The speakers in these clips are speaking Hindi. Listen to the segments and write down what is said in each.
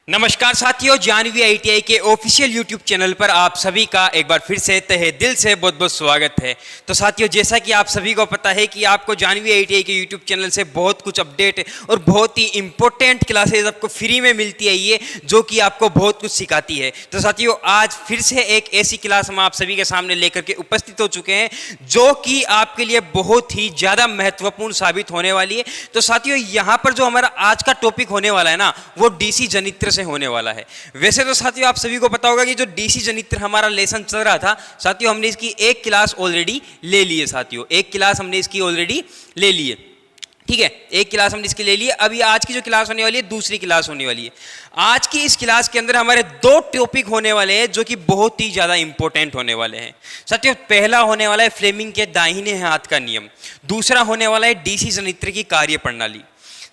नमस्कार साथियों, जानवी आईटीआई के ऑफिशियल यूट्यूब चैनल पर आप सभी का एक बार फिर से तहे दिल से बहुत बहुत स्वागत है। तो साथियों, जैसा कि आप सभी को पता है कि आपको जानवी आईटीआई के यूट्यूब चैनल से बहुत कुछ अपडेट और बहुत ही इंपॉर्टेंट क्लासेस आपको फ्री में मिलती है ये, जो कि आपको बहुत कुछ सिखाती है। तो साथियों, आज फिर से एक ऐसी क्लास हम आप सभी के सामने लेकर के उपस्थित हो चुके हैं जो कि आपके लिए बहुत ही ज़्यादा महत्वपूर्ण साबित होने वाली है। तो साथियों, यहाँ पर जो हमारा आज का टॉपिक होने वाला है ना, वो डीसी जनित्र से होने वाला है। वैसे तो साथियों, आप सभी को पता होगा कि जो डीसी जनित्र हमारा लेसन चल रहा था साथियों, हमने इसकी एक क्लास ऑलरेडी ले ली है। साथियों, एक क्लास हमने इसकी ऑलरेडी ले ली है, ठीक है, एक क्लास हमने इसकी ले ली है। अभी आज की जो क्लास होने वाली है, दूसरी क्लास होने वाली है। आज की इस क्लास के अंदर हमारे दो टॉपिक होने वाले हैं जो कि बहुत ही ज्यादा इंपॉर्टेंट होने वाले हैं। साथियों, पहला होने वाला है फ्लेमिंग के दाहिने हाथ का नियम, दूसरा होने वाला है डीसी जनित्र की कार्य प्रणाली।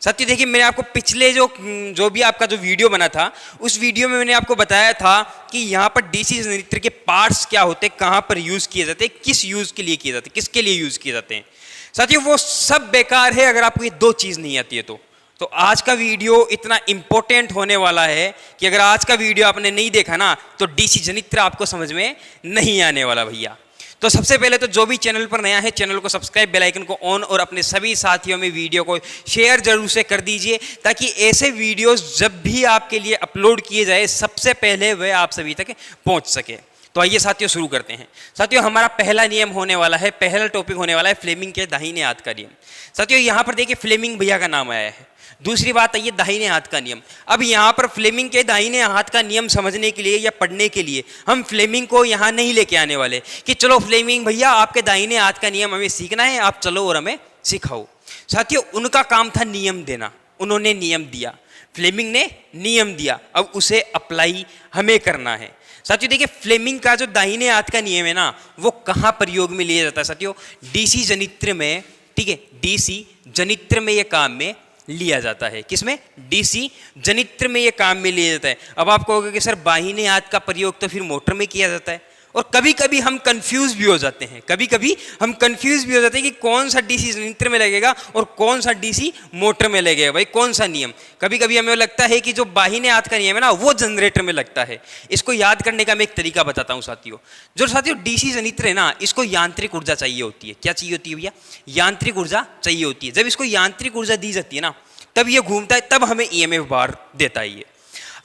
साथियों देखिए, मैंने आपको पिछले जो भी आपका जो वीडियो बना था, उस वीडियो में मैंने आपको बताया था कि यहाँ पर डीसी जनित्र के पार्ट्स क्या होते हैं, कहाँ पर यूज़ किए जाते हैं, किस यूज़ के लिए किए जाते हैं, किसके लिए यूज़ किए जाते हैं। साथियों, वो सब बेकार है अगर आपको ये दो चीज़ नहीं आती है तो आज का वीडियो इतना इंपॉर्टेंट होने वाला है कि अगर आज का वीडियो आपने नहीं देखा ना, तो डीसी जनित्र आपको समझ में नहीं आने वाला भैया। तो सबसे पहले तो जो भी चैनल पर नया है, चैनल को सब्सक्राइब, बेल आइकन को ऑन और अपने सभी साथियों में वीडियो को शेयर जरूर से कर दीजिए, ताकि ऐसे वीडियोस जब भी आपके लिए अपलोड किए जाए सबसे पहले वह आप सभी तक पहुंच सके। तो आइए साथियों, शुरू करते हैं। साथियों, हमारा पहला नियम होने वाला है, पहला टॉपिक होने वाला है फ्लेमिंग के दाहिने हाथ का नियम। साथियों, यहाँ पर देखिए फ्लेमिंग भैया का नाम आया है। दूसरी बात है ये दाहिने हाथ का नियम। अब यहाँ पर फ्लेमिंग के दाहिने हाथ का नियम समझने के लिए या पढ़ने के लिए हम फ्लेमिंग को यहाँ नहीं लेके आने वाले कि चलो फ्लेमिंग भैया आपके दाहिने हाथ का नियम हमें सीखना है, आप चलो और हमें सिखाओ। साथियों, उनका काम था नियम देना, उन्होंने नियम दिया, फ्लेमिंग ने नियम दिया, अब उसे अप्लाई हमें करना है। साथियों देखिए, फ्लेमिंग का जो दाहिने हाथ का नियम है ना, वो कहाँ प्रयोग में लिया जाता है साथियों? डीसी जनित्र में, ठीक है, डीसी जनित्र में ये काम में लिया जाता है। किसमें? डीसी जनित्र में ये काम में लिया जाता है। अब आप कहोगे कि सर दाहिने हाथ का प्रयोग तो फिर मोटर में किया जाता है, और कभी कभी हम कंफ्यूज भी हो जाते हैं, कभी कभी हम कंफ्यूज भी हो जाते हैं कि कौन सा डीसी जनित्र में लगेगा और कौन सा डीसी मोटर में लगेगा, भाई कौन सा नियम। कभी कभी हमें लगता है कि जो दाहिने हाथ का नियम है ना, वो जनरेटर में लगता है। इसको याद करने का मैं एक तरीका बताता हूँ साथियों। जो साथियों डीसी जनित्र है ना, इसको यांत्रिक ऊर्जा चाहिए होती है। क्या चाहिए होती है भैया? यांत्रिक ऊर्जा चाहिए होती है। जब इसको यांत्रिक ऊर्जा दी जाती है ना, तब ये घूमता है, तब हमें ईएमएफ बार देता है ये।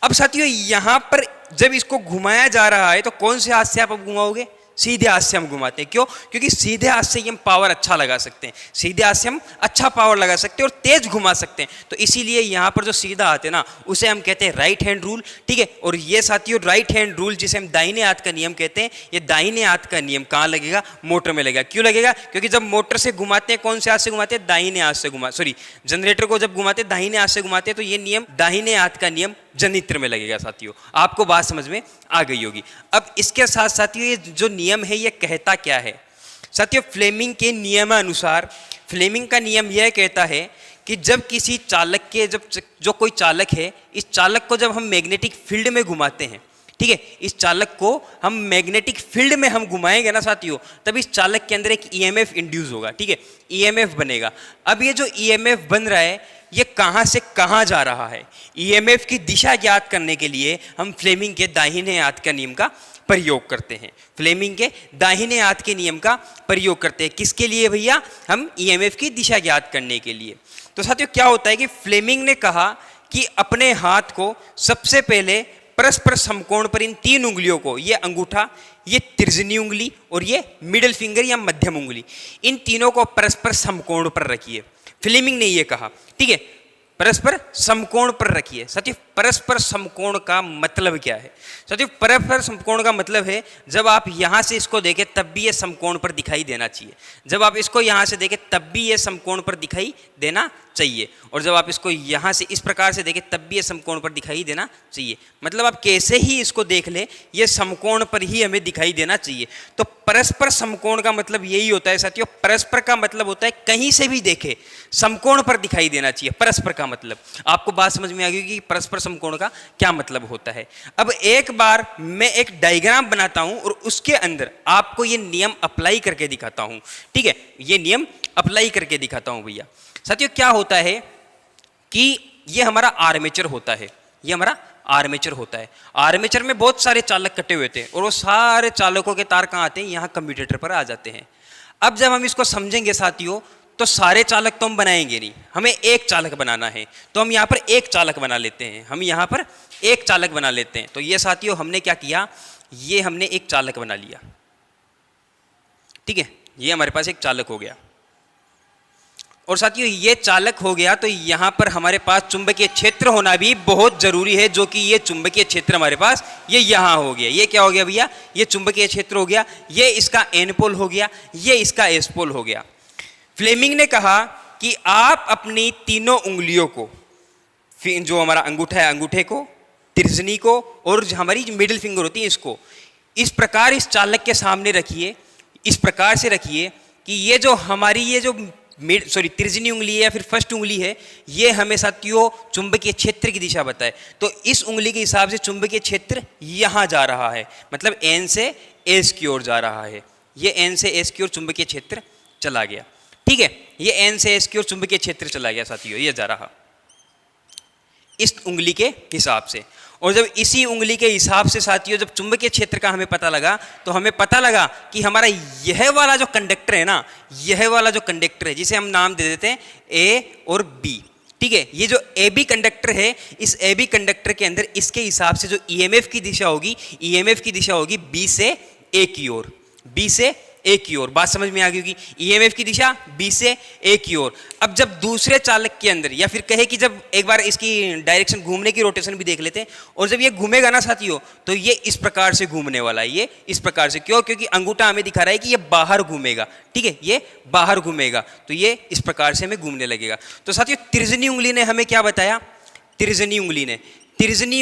अब साथियों, यहां पर जब इसको घुमाया जा रहा है तो कौन से हाथ से आप अब घुमाओगे? सीधे हाथ से हम घुमाते हैं। क्यों? क्योंकि सीधे हाथ से हम पावर अच्छा लगा सकते हैं, सीधे हाथ से हम अच्छा पावर लगा सकते हैं और तेज घुमा सकते हैं। तो इसीलिए यहाँ पर जो सीधा हाथ है ना, उसे हम कहते हैं राइट हैंड रूल, ठीक है। और ये साथियों राइट हैंड रूल जिसे हम दाहिने हाथ का नियम कहते हैं, ये दाहिने हाथ का नियम कहाँ लगेगा? मोटर में लगेगा। क्यों लगेगा? क्योंकि जब मोटर से घुमाते हैं, कौन से हाथ से घुमाते हैं? दाहिने हाथ से जनरेटर को जब घुमाते हैं दाहिने हाथ से घुमाते हैं, तो ये नियम दाहिने हाथ का नियम जनित्र में लगेगा। साथियों, आपको बात समझ में आ गई होगी। अब इसके साथ साथियों, ये जो नियम है ये कहता क्या है? साथियों, फ्लेमिंग के नियमानुसार, फ्लेमिंग का नियम यह कहता है कि जब किसी चालक के, जो कोई चालक है, इस चालक को जब हम मैग्नेटिक फील्ड में घुमाते हैं, ठीक है, इस चालक को हम मैग्नेटिक फील्ड में हम घुमाएंगे ना साथियों, तब इस चालक के अंदर एक ईएमएफ इंड्यूस होगा, ठीक है, ईएमएफ बनेगा। अब ये जो ईएमएफ बन रहा है, ये कहाँ से कहाँ जा रहा है? ईएमएफ की दिशा ज्ञात करने के लिए हम फ्लेमिंग के दाहिने हाथ का नियम का प्रयोग करते हैं। फ्लेमिंग के दाहिने हाथ के नियम का प्रयोग करते हैं। किसके लिए भैया? हम ईएमएफ की दिशा ज्ञात करने के लिए। तो साथियों, क्या होता है कि फ्लेमिंग ने कहा कि अपने हाथ को सबसे पहले परस्पर समकोण पर, इन तीन उंगलियों को, ये अंगूठा, ये तर्जनी उंगली और ये मिडिल फिंगर या मध्यम उंगली, इन तीनों को परस्पर समकोण पर रखिए। फ्लेमिंग ने ये कहा, ठीक है, परस्पर समकोण पर रखिए। साथियों, परस्पर समकोण का मतलब क्या है? साथियों, परस्पर समकोण का मतलब है जब आप यहाँ से इसको देखें तब भी ये समकोण पर दिखाई देना चाहिए, जब आप इसको यहाँ से देखें तब भी ये समकोण पर दिखाई देना चाहिए, और जब आप इसको यहाँ से इस प्रकार से देखें तब भी ये समकोण पर दिखाई देना चाहिए। मतलब आप कैसे ही इसको देख लें, ये समकोण पर ही हमें दिखाई देना चाहिए। तो परस्पर समकोण का मतलब यही होता है साथियों। परस्पर का मतलब होता है कहीं से भी देखे समकोण पर दिखाई देना चाहिए। परस्पर का मतलब आपको बात समझ में आ गई कि परस्पर समकोण का क्या मतलब होता है। अब एक बार मैं एक डायग्राम बनाता हूं और उसके अंदर आपको ये नियम अप्लाई करके दिखाता हूं, ठीक है, ये नियम अप्लाई करके दिखाता हूं भैया। साथियों, क्या होता है कि ये हमारा आर्मेचर होता है, ये हमारा आर्मेचर होता है। आर्मेचर में बहुत सारे चालक कटे हुए थे और वो सारे चालकों के तार कहाँ आते हैं, यहाँ कम्यूटेटर पर आ जाते हैं। अब जब हम इसको समझेंगे साथियों, तो सारे चालक तो हम बनाएंगे नहीं, हमें एक चालक बनाना है, तो हम यहाँ पर एक चालक बना लेते हैं। हम यहाँ पर एक चालक बना लेते हैं। तो ये साथियों हमने क्या किया, ये हमने एक चालक बना लिया, ठीक है, ये हमारे पास एक चालक हो गया। और साथियों ये चालक हो गया, तो यहाँ पर हमारे पास चुंबकीय क्षेत्र होना भी बहुत जरूरी है, जो कि ये चुंबकीय क्षेत्र हमारे पास ये यहाँ हो गया। ये क्या हो गया भैया, ये चुंबकीय क्षेत्र हो गया, ये इसका एन पोल हो गया, ये इसका एस पोल हो गया। फ्लेमिंग ने कहा कि आप अपनी तीनों उंगलियों को, जो हमारा अंगूठा है अंगूठे को, तर्जनी को और हमारी मिडिल फिंगर होती है इसको, इस प्रकार इस चालक के सामने रखिए, इस प्रकार से रखिए कि ये जो हमारी ये जो तर्जनी उंगली है या फिर फर्स्ट उंगली है, ये हमें साथियों चुंबकीय क्षेत्र की दिशा बताए। तो इस उंगली के हिसाब से चुंबकीय क्षेत्र यहाँ जा रहा है, मतलब एन से एस की ओर जा रहा है। ये एन से एस की ओर चुंबकीय क्षेत्र चला गया, ठीक है, ये एन से एस की ओर चुंबकीय क्षेत्र चला गया साथियों, ये जा रहा इस उंगली के हिसाब से। और जब इसी उंगली के हिसाब से साथियों जब चुंबकीय क्षेत्र का हमें पता लगा, तो हमें पता लगा कि हमारा यह वाला जो कंडक्टर है ना, यह वाला जो कंडक्टर है, जिसे हम नाम दे देते हैं ए और बी, ठीक है, ये जो ए बी कंडक्टर है, इस ए बी कंडक्टर के अंदर इसके हिसाब से जो ईएमएफ की दिशा होगी, ईएमएफ की दिशा होगी बी से ए की ओर, बी से ए की ओर। बात समझ में आ गई होगी, ईएमएफ की दिशा बी से ए की ओर। अब जब दूसरे चालक के अंदर, या फिर कहे कि जब एक बार इसकी डायरेक्शन घूमने की रोटेशन भी देख लेते हैं, और जब ये घूमेगा ना साथियों, तो ये इस प्रकार से घूमने वाला है, ये इस प्रकार से। क्यों? क्योंकि अंगूठा हमें दिखा रहा है कि ये बाहर घूमेगा, ठीक है, ये बाहर घूमेगा, तो ये इस प्रकार से हमें घूमने लगेगा। तो साथियों तर्जनी उंगली ने हमें क्या बताया, तर्जनी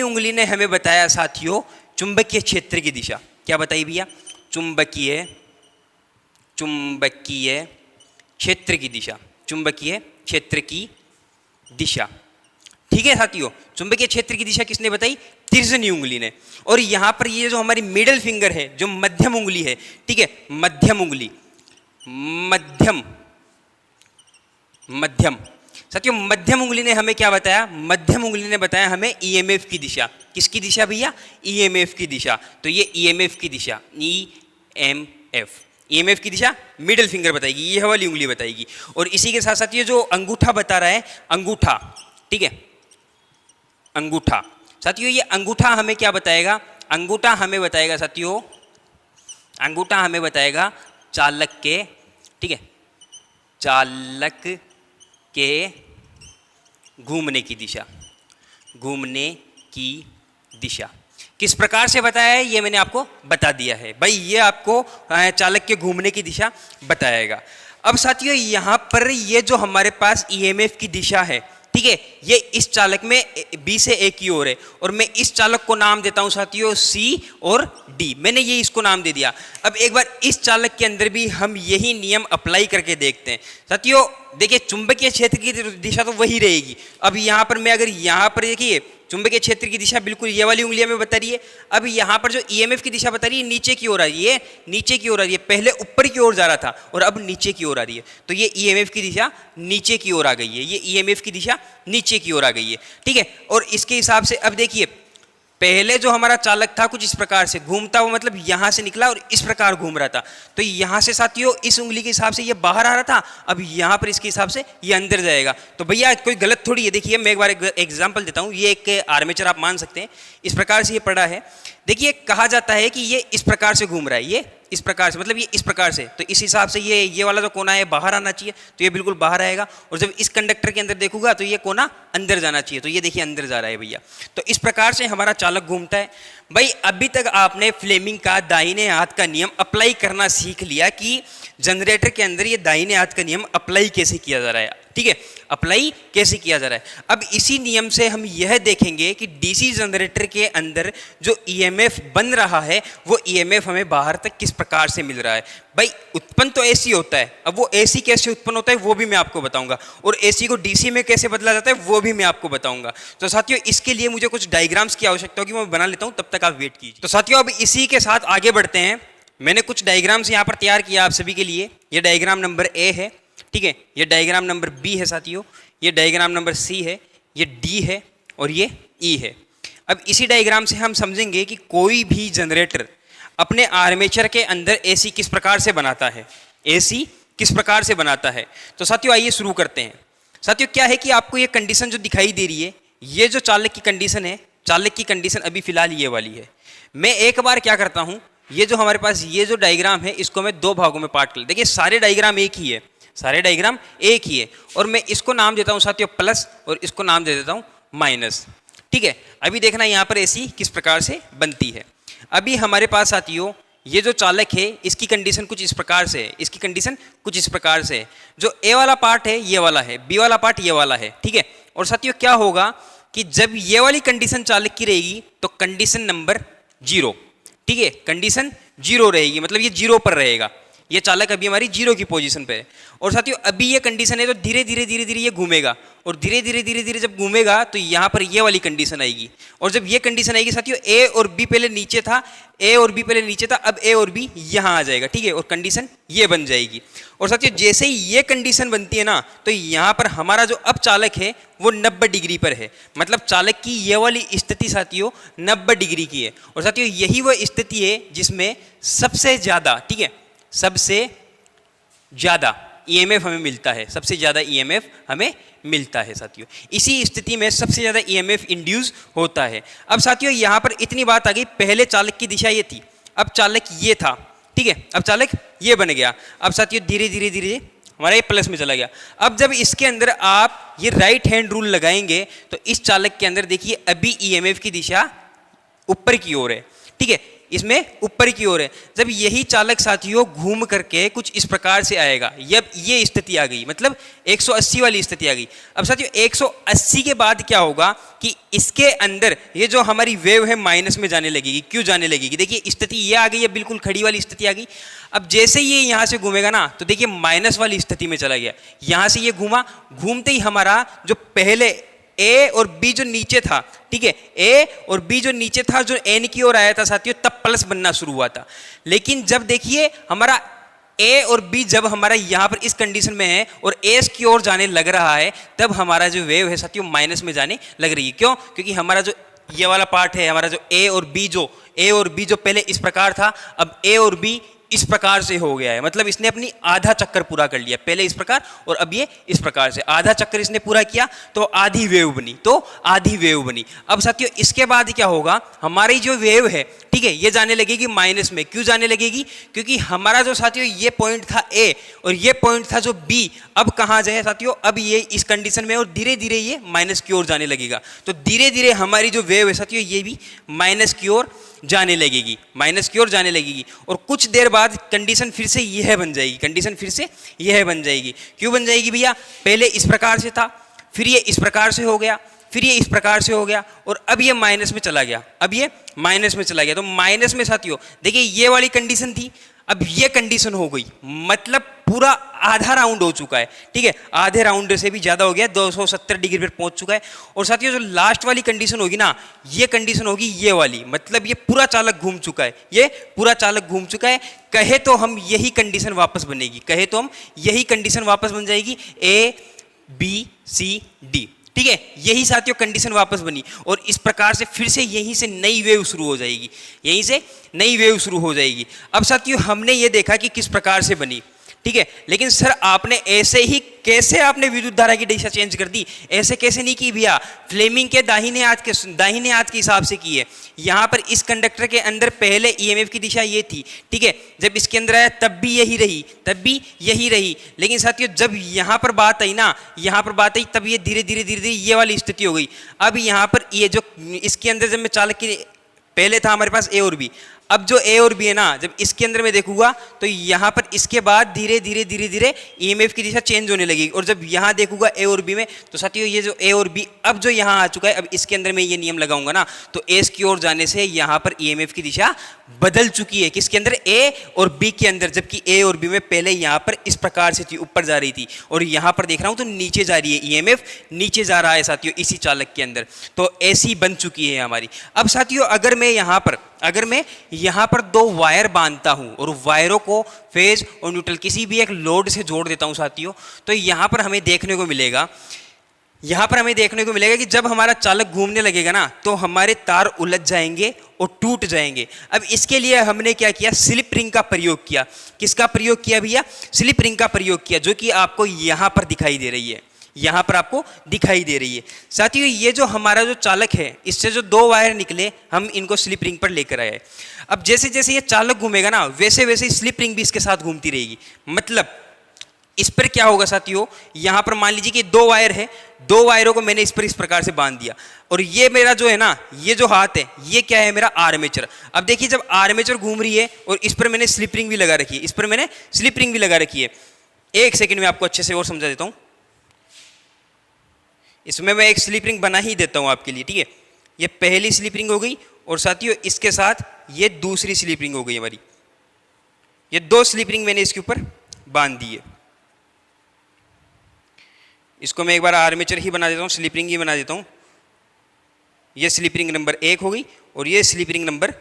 उंगली ने हमें बताया साथियों चुंबकीय क्षेत्र की दिशा। क्या बताई भैया? चुंबकीय क्षेत्र की दिशा, चुंबकीय क्षेत्र की दिशा, ठीक है साथियों। चुंबकीय क्षेत्र की दिशा किसने बताई? तर्जनी उंगली ने। और यहां पर ये जो हमारी मिडिल फिंगर है, जो मध्यम उंगली है, ठीक है, मध्यम उंगली, मध्यम साथियों, मध्यम उंगली ने हमें क्या बताया? मध्यम उंगली ने बताया हमें ईएमएफ की दिशा। किसकी दिशा भैया? ईएमएफ की दिशा। तो ये ईएमएफ की दिशा, ईएमएफ की दिशा मिडिल फिंगर बताएगी, ये वाली उंगली बताएगी। और इसी के साथ साथ ये जो अंगूठा बता रहा है, अंगूठा, ठीक है, अंगूठा साथियों, ये अंगूठा हमें क्या बताएगा? अंगूठा हमें बताएगा साथियों, अंगूठा हमें बताएगा चालक के, ठीक है, चालक के घूमने की दिशा, घूमने की दिशा। किस प्रकार से बताया है ये मैंने आपको बता दिया है भाई, ये आपको चालक के घूमने की दिशा बताएगा। अब साथियों यहाँ पर ये जो हमारे पास ईएमएफ की दिशा है, ठीक है, ये इस चालक में बी से ए की ओर है, और मैं इस चालक को नाम देता हूं साथियों सी और डी। मैंने ये इसको नाम दे दिया। अब एक बार इस चालक के अंदर भी हम यही नियम अप्लाई करके देखते हैं साथियों। देखिए चुंबकीय क्षेत्र की दिशा तो वही रहेगी। अब यहाँ पर मैं अगर यहाँ पर देखिए चुंबकीय क्षेत्र की दिशा बिल्कुल ये वाली उंगलियां में बता रही है। अब यहाँ पर जो ईएमएफ की दिशा बता रही है नीचे की ओर आ रही है, नीचे की ओर आ रही है। पहले ऊपर की ओर जा रहा था और अब नीचे की ओर आ रही है, तो ये ईएमएफ की दिशा नीचे की ओर आ गई है, ये ईएमएफ की दिशा नीचे की ओर आ गई है, ठीक है। और इसके हिसाब से अब देखिए पहले जो हमारा चालक था कुछ इस प्रकार से घूमता हुआ, मतलब यहां से निकला और इस प्रकार घूम रहा था, तो यहां से साथियों इस उंगली के हिसाब से ये बाहर आ रहा था, अब यहां पर इसके हिसाब से ये अंदर जाएगा। तो भैया कोई गलत थोड़ी है। देखिए मैं एक बार एग्जांपल देता हूं, ये एक आर्मेचर आप मान सकते हैं, इस प्रकार से ये पड़ा है। देखिए कहा जाता है कि ये इस प्रकार से घूम रहा है, ये इस प्रकार से, मतलब ये इस प्रकार से, तो इस हिसाब से ये वाला जो कोना है बाहर आना चाहिए, तो ये बिल्कुल बाहर आएगा। और जब इस कंडक्टर के अंदर देखूंगा तो ये कोना अंदर जाना चाहिए, तो ये देखिए अंदर जा रहा है भैया। तो इस प्रकार से हमारा चालक घूमता है। भाई अभी तक आपने फ्लेमिंग का दाहिने हाथ का नियम अप्लाई करना सीख लिया कि जनरेटर के अंदर ये दाहिने हाथ का नियम अप्लाई कैसे किया जा रहा है, ठीक है, अप्लाई कैसे किया जा रहा है। अब इसी नियम से हम यह देखेंगे कि डीसी जनरेटर के अंदर जो ईएमएफ बन रहा है वो ईएमएफ हमें बाहर तक किस प्रकार से मिल रहा है। भाई उत्पन्न तो एसी होता है, अब वो एसी कैसे उत्पन्न होता है वो भी मैं आपको बताऊंगा, और एसी को डीसी में कैसे बदला जाता है वो भी मैं आपको बताऊंगा। तो साथियों इसके लिए मुझे कुछ डायग्राम्स की आवश्यकता होगी, मैं बना लेता हूं, तब तक आप वेट कीजिए। तो साथियों अब इसी के साथ आगे बढ़ते हैं। मैंने कुछ डायग्राम्स यहाँ पर तैयार किया आप सभी के लिए। ये डायग्राम नंबर ए है, ठीक है, ये डायग्राम नंबर बी है साथियों, ये डायग्राम नंबर सी है, ये डी है और ये ई है। अब इसी डायग्राम से हम समझेंगे कि कोई भी जनरेटर अपने आर्मेचर के अंदर एसी किस प्रकार से बनाता है, एसी किस प्रकार से बनाता है। तो साथियों आइए शुरू करते हैं। साथियों क्या है कि आपको ये कंडीशन जो दिखाई दे रही है, ये जो चालक की कंडीशन है, चालक की कंडीशन अभी फिलहाल ये वाली है। मैं एक बार क्या करता हूँ, ये जो हमारे पास ये जो डायग्राम है इसको मैं दो भागों में पार्ट कर, देखिए सारे डायग्राम एक ही है, सारे डायग्राम एक ही है, और मैं इसको नाम देता हूँ साथियों प्लस और इसको नाम दे देता हूँ माइनस। ठीक है, अभी देखना यहाँ पर एसी किस प्रकार से बनती है। अभी हमारे पास साथियों ये जो चालक है इसकी कंडीशन कुछ इस प्रकार से है, इसकी कंडीशन कुछ इस प्रकार से है। जो ए वाला पार्ट है ये वाला है, बी वाला पार्ट ये वाला है। ठीक है, और साथियों क्या होगा कि जब ये वाली कंडीशन चालक की रहेगी तो कंडीशन नंबर 0, ठीक है, कंडीशन 0 रहेगी, मतलब ये 0 पर रहेगा। ये चालक अभी हमारी 0 की पोजीशन पे है। और साथियों अभी ये कंडीशन है तो धीरे धीरे धीरे धीरे ये घूमेगा, और धीरे धीरे धीरे धीरे जब घूमेगा तो यहाँ पर ये वाली कंडीशन आएगी। और जब ये कंडीशन आएगी साथियों, ए और बी पहले नीचे था, ए और बी पहले नीचे था, अब ए और बी यहाँ आ जाएगा। ठीक है, और कंडीशन ये बन जाएगी। और साथियों जैसे ही ये कंडीशन बनती है ना, तो यहाँ पर हमारा जो अब चालक है वो 90 डिग्री पर है, मतलब चालक की ये वाली स्थिति साथियों 90 डिग्री की है। और साथियों यही वो स्थिति है जिसमें सबसे ज़्यादा, ठीक है, सबसे ज़्यादा ईएमएफ हमें मिलता है, सबसे ज़्यादा ईएमएफ हमें मिलता है साथियों। इसी स्थिति में सबसे ज़्यादा ईएमएफ इंड्यूस होता है। अब साथियों यहाँ पर इतनी बात आ गई, पहले चालक की दिशा ये थी, अब चालक ये था। ठीक है, अब चालक ये बन गया। अब साथियों धीरे धीरे धीरे हमारा ये प्लस में चला गया। अब जब इसके अंदर आप ये राइट हैंड रूल लगाएंगे तो इस चालक के अंदर देखिए अभी ईएमएफ की दिशा ऊपर की ओर है। ठीक है, इसमें ऊपर की ओर है। जब यही चालक साथियों घूम करके कुछ इस प्रकार से आएगा, जब ये स्थिति आ गई, मतलब 180 वाली स्थिति आ गई। अब साथियों 180 के बाद क्या होगा कि इसके अंदर ये जो हमारी वेव है माइनस में जाने लगेगी। क्यों जाने लगेगी? देखिए स्थिति ये आ गई है, बिल्कुल खड़ी वाली स्थिति आ गई। अब जैसे ये यहाँ से घूमेगा ना, तो देखिए माइनस वाली स्थिति में चला गया। यहाँ से ये घूमा, घूमते ही हमारा जो पहले ए और बी जो नीचे था, ठीक है, ए और बी जो नीचे था, जो एन की ओर आया था साथियों, तब प्लस बनना शुरू हुआ था। लेकिन जब देखिए हमारा ए और बी जब हमारा यहाँ पर इस कंडीशन में है और एस की ओर जाने लग रहा है, तब हमारा जो वेव है साथियों माइनस में जाने लग रही है। क्यों? क्योंकि हमारा जो ये वाला पार्ट है, हमारा जो ए और बी जो पहले इस प्रकार था, अब ए और बी इस प्रकार से हो गया है। मतलब इसने अपनी आधा चक्कर पूरा कर लिया, पहले इस प्रकार और अब ये इस प्रकार से आधा चक्कर इसने पूरा किया, तो आधी वेव बनी, तो आधी वेव बनी। अब साथियों इसके बाद क्या होगा, हमारी जो वेव है, ठीक है, ये जाने लगेगी माइनस में। क्यों जाने लगेगी? क्योंकि हमारा जो साथियों ये पॉइंट था ए और ये पॉइंट था जो बी, अब कहाँ जाए साथियों, अब ये इस कंडीशन में, और धीरे धीरे ये माइनस की ओर जाने लगेगा। तो धीरे धीरे हमारी जो वेव है साथियों ये भी माइनस की ओर जाने लगेगी, माइनस की ओर जाने लगेगी। और कुछ देर बाद कंडीशन फिर से यह बन जाएगी, कंडीशन फिर से यह बन जाएगी। क्यों बन जाएगी भैया? पहले इस प्रकार से था, फिर ये इस प्रकार से हो गया, फिर ये इस प्रकार से हो गया, और अब ये माइनस में चला गया, अब ये माइनस में चला गया। तो माइनस में साथियों देखिए ये वाली कंडीशन थी, अब ये कंडीशन हो गई, मतलब पूरा आधा राउंड हो चुका है। ठीक है, आधे राउंड से भी ज़्यादा हो गया, 270 डिग्री पर पहुंच चुका है। और साथियों जो लास्ट वाली कंडीशन होगी ना, ये कंडीशन होगी ये वाली, मतलब ये पूरा चालक घूम चुका है, ये पूरा चालक घूम चुका है। कहे तो हम यही कंडीशन वापस बनेगी, कहे तो हम यही कंडीशन वापस बन जाएगी, ए बी सी डी। ठीक है, यही साथियों कंडीशन वापस बनी, और इस प्रकार से फिर से यहीं से नई वेव शुरू हो जाएगी, यहीं से नई वेव शुरू हो जाएगी। अब साथियों हमने ये देखा कि किस प्रकार से बनी, ठीक है, लेकिन सर आपने ऐसे ही कैसे आपने विद्युत धारा की दिशा चेंज कर दी? ऐसे कैसे नहीं की भैया, फ्लेमिंग के दाहिने हाथ के हिसाब से की है। यहाँ पर इस कंडक्टर के अंदर पहले ईएमएफ की दिशा ये थी, ठीक है, जब इसके अंदर आया तब भी यही रही, तब भी यही रही। लेकिन साथियों जब यहाँ पर बात आई ना, यहाँ पर बात आई, तब ये धीरे धीरे धीरे धीरे ये वाली स्थिति हो गई। अब यहाँ पर ये जो इसके अंदर जब मैं चालक की, पहले था हमारे पास ए और बी, अब जो ए और बी है ना, जब इसके अंदर मैं देखूंगा तो यहाँ पर इसके बाद धीरे धीरे धीरे धीरे ईएमएफ की दिशा चेंज होने लगेगी। और जब यहाँ देखूंगा ए और बी में, तो साथियों ये जो ए और बी अब जो यहाँ आ चुका है, अब इसके अंदर मैं ये नियम लगाऊंगा ना, तो एस की ओर जाने से यहाँ पर ईएमएफ की दिशा बदल चुकी है। किसके अंदर? ए और बी के अंदर, जबकि ए और बी में पहले यहाँ पर इस प्रकार से थी, ऊपर जा रही थी, और यहाँ पर देख रहा हूँ तो नीचे जा रही है, ईएमएफ नीचे जा रहा है साथियों इसी चालक के अंदर। तो ऐसी बन चुकी है हमारी। अब साथियों अगर मैं यहाँ पर दो वायर बांधता हूँ और वायरों को फेज और न्यूट्रल किसी भी एक लोड से जोड़ देता हूँ साथियों, तो यहाँ पर हमें देखने को मिलेगा यहाँ पर हमें देखने को मिलेगा कि जब हमारा चालक घूमने लगेगा ना तो हमारे तार उलझ जाएंगे और टूट जाएंगे। अब इसके लिए हमने क्या किया, स्लिप रिंग का प्रयोग किया। किसका प्रयोग किया भैया? स्लिप रिंग का प्रयोग किया, जो कि आपको यहाँ पर दिखाई दे रही है, यहाँ पर आपको दिखाई दे रही है। साथियों ये जो हमारा जो चालक है, इससे जो 2 वायर निकले, हम इनको स्लिप रिंग पर लेकर आए। अब जैसे जैसे ये चालक घूमेगा ना, वैसे वैसे स्लिप रिंग भी इसके साथ घूमती रहेगी। मतलब इस पर क्या होगा साथियों, यहां पर मान लीजिए कि 2 वायर है, 2 वायरों को मैंने इस पर इस प्रकार से बांध दिया, और ये मेरा जो है ना, ये जो हाथ है, ये क्या है? मेरा आर्मेचर। अब देखिए जब आर्मेचर घूम रही है और इस पर मैंने स्लिप रिंग भी लगा रखी है, इस पर मैंने स्लिप रिंग भी लगा रखी है। एक सेकंड में आपको अच्छे से और समझा देता हूं। इसमें मैं एक स्लिप रिंग बना ही देता हूं आपके लिए, ठीक है। ये पहली स्लिप रिंग हो गई, और साथियों इसके साथ ये दूसरी स्लिप रिंग हो गई हमारी। ये 2 स्लिप रिंग मैंने इसके ऊपर बांध दी है। इसको मैं एक बार आर्मेचर ही बना देता हूँ, स्लिप रिंग ही बना देता हूँ। ये स्लिप रिंग नंबर 1 हो गई, और ये स्लिप रिंग नंबर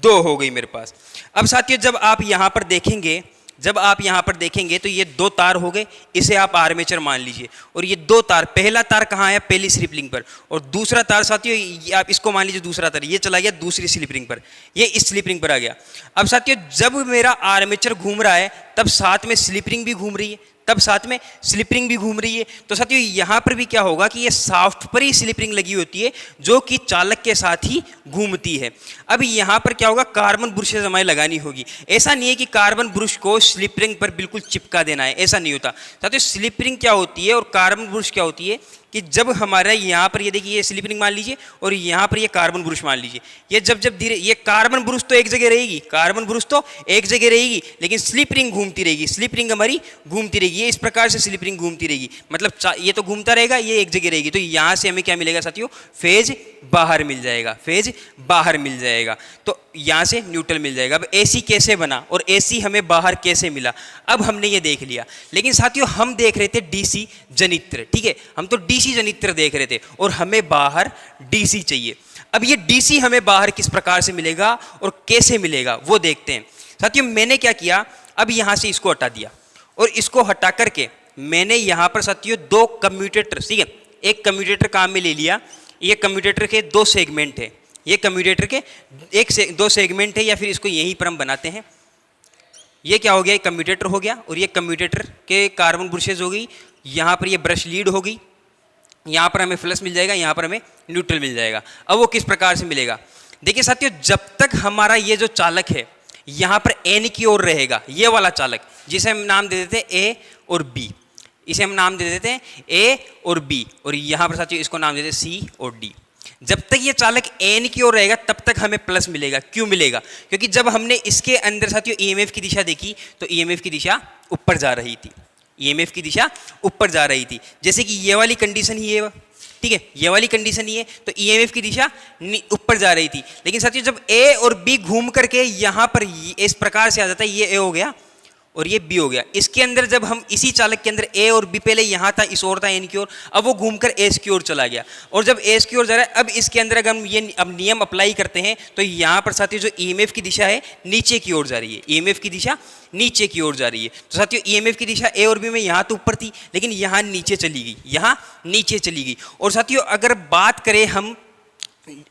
2 हो गई मेरे पास। अब साथियों जब आप यहाँ पर देखेंगे, जब आप यहाँ पर देखेंगे तो ये 2 तार हो गए, इसे आप आर्मेचर मान लीजिए। और ये 2 तार, पहला तार कहाँ आया? पहली स्लिप रिंग पर, और दूसरा तार साथियों आप इसको मान लीजिए दूसरा तार, ये चला गया दूसरी स्लिप रिंग पर, ये इस स्लिप रिंग पर आ गया। अब साथियों जब मेरा आर्मेचर घूम रहा है, तब साथ में स्लिप रिंग भी घूम रही है, तब साथ में स्लिप रिंग भी घूम रही है। तो साथियों यहाँ पर भी क्या होगा कि ये शाफ्ट पर ही स्लिप रिंग लगी होती है, जो कि चालक के साथ ही घूमती है। अब यहाँ पर क्या होगा, कार्बन ब्रशेज हमें लगानी होगी। ऐसा नहीं है कि कार्बन ब्रश को स्लिप रिंग पर बिल्कुल चिपका देना है, ऐसा नहीं होता साथियों। स्लिप रिंग क्या होती है और कार्बन ब्रश क्या होती है कि जब हमारा यहाँ पर ये देखिए, ये स्लिप रिंग मान लीजिए और यहाँ पर ये कार्बन ब्रश मान लीजिए, ये जब जब धीरे, ये कार्बन ब्रश तो एक जगह रहेगी, कार्बन ब्रश तो एक जगह रहेगी, लेकिन स्लिप रिंग घूमती रहेगी, स्लिप रिंग हमारी घूमती रहेगी। ये इस प्रकार से स्लिप रिंग घूमती रहेगी, मतलब ये तो घूमता रहेगा, ये एक जगह रहेगी। तो यहाँ से हमें क्या मिलेगा साथियों? फेज बाहर मिल जाएगा, फेज बाहर मिल जाएगा। तो यहाँ से न्यूट्रल मिल जाएगा। अब एसी कैसे बना और एसी हमें बाहर कैसे मिला, अब हमने ये देख लिया। लेकिन साथियों हम देख रहे थे डीसी जनित्र, ठीक है, हम तो डीसी जनित्र देख रहे थे, और हमें बाहर डीसी चाहिए। अब ये डीसी हमें बाहर किस प्रकार से मिलेगा और कैसे मिलेगा वो देखते हैं। साथियों मैंने क्या किया, अब यहाँ से इसको हटा दिया, और इसको हटा करके मैंने यहाँ पर साथियों 2 कम्यूटेटर, ठीक है, एक कम्यूटेटर काम में ले लिया। ये कम्यूटेटर के 2 सेगमेंट है, ये कम्यूटेटर के 2 सेगमेंट है, या फिर इसको यहीं पर हम बनाते हैं। ये क्या हो गया, एक कम्यूटेटर हो गया, और ये कम्यूटेटर के कार्बन ब्रशेज हो गई। यहाँ पर ये ब्रश लीड हो गई, यहाँ पर हमें प्लस मिल जाएगा, यहाँ पर हमें न्यूट्रल मिल जाएगा। अब वो किस प्रकार से मिलेगा, देखिए साथियों, जब तक हमारा ये जो चालक है यहाँ पर एन की ओर रहेगा, ये वाला चालक जिसे हम नाम दे देते हैं ए और बी, इसे हम नाम दे देते हैं ए और बी, और यहाँ पर साथियों इसको नाम देते हैं सी और डी। जब तक ये चालक एन की ओर रहेगा तब तक हमें प्लस मिलेगा। क्यों मिलेगा? क्योंकि जब हमने इसके अंदर साथियों ईएमएफ की दिशा देखी तो ईएमएफ की दिशा ऊपर जा रही थी, ईएमएफ की दिशा ऊपर जा रही थी। जैसे कि ये वाली कंडीशन ही है, ठीक है, ये वाली कंडीशन ही है, तो ईएमएफ की दिशा ऊपर जा रही थी। लेकिन साथियों जब ए और बी घूम करके यहाँ पर इस प्रकार से आ जाता है, ये ए हो गया और ये बी हो गया, इसके अंदर जब हम इसी चालक के अंदर ए और बी, पहले यहाँ था, इस ओर था एन की ओर, अब वो घूमकर एस की ओर चला गया, और जब एस की ओर जा रहा है, अब इसके अंदर अगर हम ये अब नियम अप्लाई करते हैं तो यहाँ पर साथियों जो ईएमएफ की दिशा है नीचे की ओर जा रही है, ईएमएफ की दिशा नीचे की ओर जा रही है। तो साथियों ईएमएफ की दिशा ए और बी में यहाँ तो ऊपर थी, लेकिन यहाँ नीचे चली गई, यहाँ नीचे चली गई। और साथियों अगर बात करें हम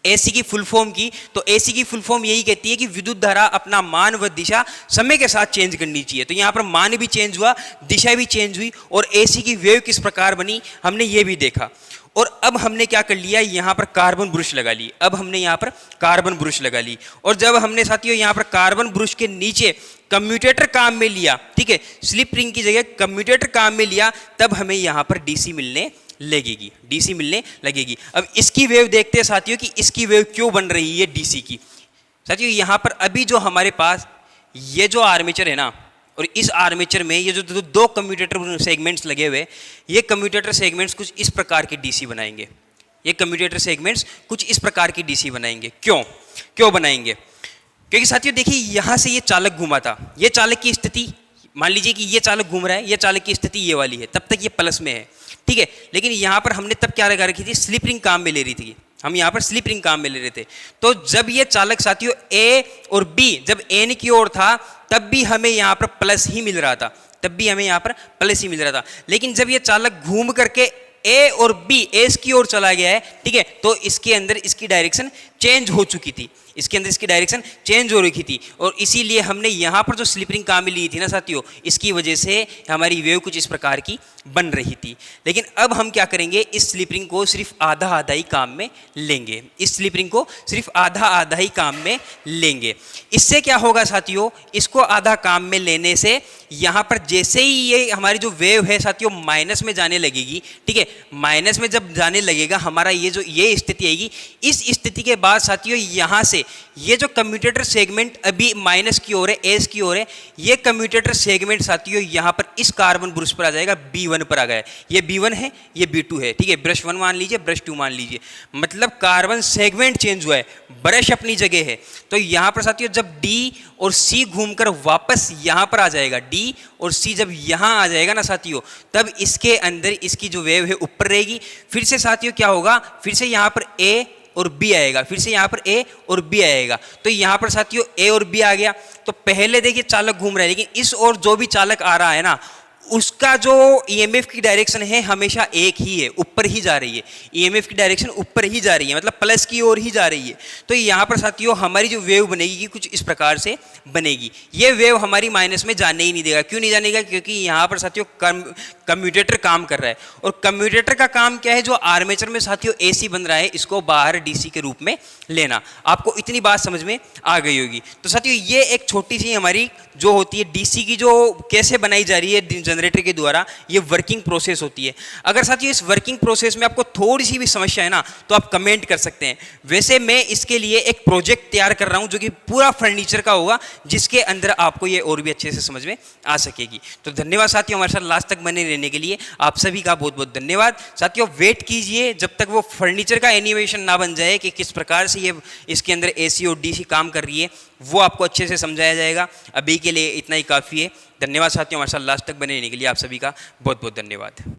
एसी की फुल फॉर्म की, तो एसी की फुल फॉर्म यही कहती है कि विद्युत धारा अपना मान व दिशा समय के साथ चेंज करनी चाहिए। तो यहाँ पर मान भी चेंज हुआ, दिशा भी चेंज हुई, और एसी की वेव किस प्रकार बनी हमने ये भी देखा। और अब हमने क्या कर लिया, यहाँ पर कार्बन ब्रश लगा ली, अब हमने यहाँ पर कार्बन ब्रश लगा ली, और जब हमने साथियों यहाँ पर कार्बन ब्रश के नीचे कम्यूटेटर काम में लिया, ठीक है, स्लिप रिंग की जगह कम्यूटेटर काम में लिया, तब हमें यहाँ पर डीसी मिलने लगेगी, डीसी मिलने लगेगी। अब इसकी वेव देखते हैं साथियों कि इसकी वेव क्यों बन रही है डीसी की। साथियों यहाँ पर अभी जो हमारे पास ये जो आर्मेचर है ना, और इस आर्मेचर में ये जो 2 कम्यूटेटर सेगमेंट्स लगे हुए, ये कम्यूटेटर सेगमेंट्स कुछ इस प्रकार के डीसी बनाएंगे, ये कम्यूटेटर सेगमेंट्स कुछ इस प्रकार की डीसी बनाएंगे। क्यों बनाएंगे? क्योंकि साथियों देखिए यहाँ से ये चालक घूमा था, ये चालक की स्थिति मान लीजिए कि ये चालक घूम रहा है, ये चालक की स्थिति ये वाली है, तब तक ये प्लस में है, ठीक है। लेकिन यहाँ पर हमने तब क्या लगा रखी थी, स्लिप रिंग काम में ले रही थी, हम यहाँ पर स्लिप रिंग काम में ले रहे थे। तो जब ये चालक साथियों ए और बी जब एन की ओर था, तब भी हमें यहाँ पर प्लस ही मिल रहा था, तब भी हमें यहाँ पर प्लस ही मिल रहा था। लेकिन जब ये चालक घूम करके ए और बी एस की ओर चला गया है, ठीक है, तो इसके अंदर इसकी डायरेक्शन चेंज हो चुकी थी, इसके अंदर इसकी डायरेक्शन चेंज हो रखी थी, और इसीलिए हमने यहाँ पर जो स्लिप काम में ली थी ना साथियों, इसकी वजह से हमारी वेव कुछ इस प्रकार की बन रही थी। लेकिन अब हम क्या करेंगे, इस स्लिप को सिर्फ आधा आधा ही काम में लेंगे, इस स्लिप को सिर्फ आधा आधा ही काम में लेंगे। इससे क्या होगा साथियों, इसको आधा काम में लेने से यहाँ पर जैसे ही ये हमारी जो वेव है साथियों माइनस में जाने लगेगी, ठीक है, माइनस में जब जाने लगेगा हमारा ये स्थिति आएगी। इस स्थिति के बाद साथियों यहाँ से ये जो कम्यूटेटर सेगमेंट अभी माइनस की ओर है, एस की ओर है, ये कम्यूटेटर सेगमेंट साथियों यहाँ पर इस कार्बन ब्रश पर आ जाएगा, B1 पर आ गया है। ये B1 है, ये B2 है, ठीक है, ब्रश 1 मान लीजिए, ब्रश 2 मान लीजिए, मतलब कार्बन सेगमेंट चेंज हुआ है, ब्रश अपनी जगह है। तो यहाँ पर साथियों जब D और C घूमकर वापस यहाँ पर आ जाएगा, D और C जब यहाँ आ जाएगा ना साथियों, तब इसके अंदर इसकी जो वेव है ऊपर रहेगी। फिर से साथियों क्या होगा, फिर से यहाँ पर A और B आएगा, फिर से यहाँ पर A और B आएगा। तो यहाँ पर साथियों A और B आ गया। तो पहले देखिए चालक घूम रहा है, लेकिन इस ओर जो भी चालक आ रहा है ना, उसका जो ईएमएफ की डायरेक्शन है हमेशा एक ही है, ऊपर ही जा रही है। ईएमएफ की डायरेक्शन ऊपर ही जा रही है, मतलब प्लस की ओर ही जा रही है। तो यहाँ पर साथियों हमारी जो वेव बनेगी कुछ इस प्रकार से बनेगी। ये वेव हमारी माइनस में जाने ही नहीं देगा। क्यों नहीं जाने देगा, क्योंकि यहाँ पर साथियों कम्यूटेटर काम कर रहा है, और कम्यूटेटर का काम क्या है, जो आर्मेचर में साथियों एसी बन रहा है, इसको बाहर डीसी के रूप में लेना। आपको इतनी बात समझ में आ गई होगी। तो साथियों ये एक छोटी सी हमारी जो होती है डीसी की जो कैसे बनाई जा रही है जनरेटर के द्वारा, ये वर्किंग प्रोसेस होती है। अगर साथियों इस वर्किंग प्रोसेस में आपको थोड़ी सी भी समस्या है ना, तो आप कमेंट कर सकते हैं। वैसे मैं इसके लिए एक प्रोजेक्ट तैयार कर रहा हूं जो कि पूरा फर्नीचर का होगा, जिसके अंदर आपको ये और भी अच्छे से समझ में आ सकेगी। तो धन्यवाद साथियों, हमारे साथ लास्ट तक बने रहने के लिए आप सभी का बहुत बहुत धन्यवाद। साथियों वेट कीजिए जब तक वो फर्नीचर का एनिमेशन ना बन जाए कि किस प्रकार से ये इसके अंदर एसी और डीसी काम कर रही है, वो आपको अच्छे से समझाया जाएगा। अभी के लिए इतना ही काफ़ी है। धन्यवाद साथियों, हमारे साथ लास्ट तक बने रहने के लिए आप सभी का बहुत बहुत धन्यवाद।